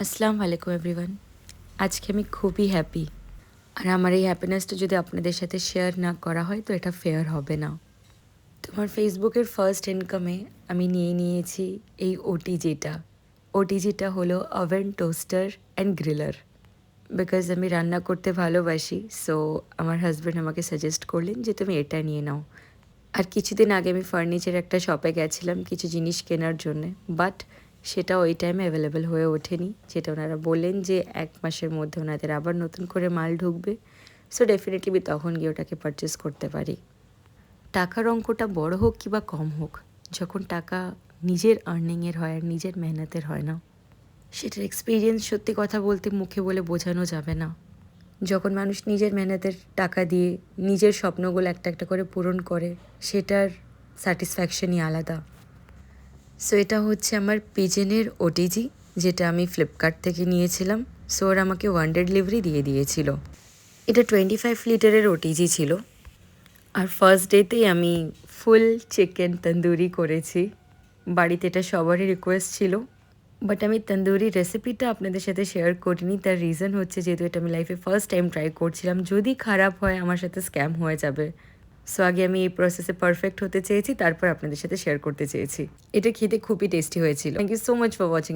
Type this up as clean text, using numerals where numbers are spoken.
আসসালামু আলাইকুম এভরিওয়ান। আজকে আমি খুবই হ্যাপি। আর আমার এই হ্যাপিনেসটা যদি আপনাদের সাথে শেয়ার না করা হয় তো এটা ফেয়ার হবে না। তোমার ফেসবুকের ফার্স্ট ইনকামে আমি নিয়েছি এই ওটিজিটা। ওটিজিটা হলো oven, toaster and griller. Because আমি রান্না করতে ভালোবাসি, সো আমার হাজব্যান্ড আমাকে সাজেস্ট করলেন যে তুমি এটা নিয়ে নাও। আর কিছুদিন আগে আমি ফার্নিচার একটা শপে গেছিলাম কিছু জিনিস কেনার জন্যে, বাট সেটা ওই টাইমে অ্যাভেলেবেল হয়ে ওঠেনি, যেটা ওনারা বললেন যে 1 মাসের মধ্যে ওনাদের আবার নতুন করে মাল ঢুকবে। সো ডেফিনেটলি আমি তখন গিয়ে ওটাকে পারচেস করতে পারি। টাকার অঙ্কটা বড় হোক কিংবা কম হোক, যখন টাকা নিজের আর্নিংয়ের হয় আর নিজের মেহনতের হয় না, সেটার এক্সপিরিয়েন্স সত্যি কথা বলতে মুখে বলে বোঝানো যাবে না। যখন মানুষ নিজের মেহনতের টাকা দিয়ে নিজের স্বপ্নগুলো একটা একটা করে পূরণ করে, সেটার স্যাটিসফ্যাকশনই আলাদা। সো এটা হচ্ছে আমার পিজেনের ওটিজি, যেটা আমি ফ্লিপকার্ট থেকে নিয়েছিলাম। সো ওরা আমাকে ওয়ান ডে ডেলিভারি দিয়ে দিয়েছিল। এটা 25 লিটারের ওটিজি ছিল। আর ফার্স্ট ডেতেই আমি ফুল চিকেন তন্দুরি করেছি। বাড়িতে এটা সবারই রিকোয়েস্ট ছিল, বাট আমি তন্দুরি রেসিপিটা আপনাদের সাথে শেয়ার করিনি। তার রিজন হচ্ছে যেহেতু এটা আমি লাইফে ফার্স্ট টাইম ট্রাই করছিলাম, যদি খারাপ হয় আমার সাথে স্ক্যাম হয়ে যাবে। সো আগে আমি এই প্রসেসে পারফেক্ট হতে চেয়েছি, তারপর আপনাদের সাথে শেয়ার করতে চেয়েছি। এটা খেতে খুবই টেস্টি হয়েছিল। Thank you so much for watching.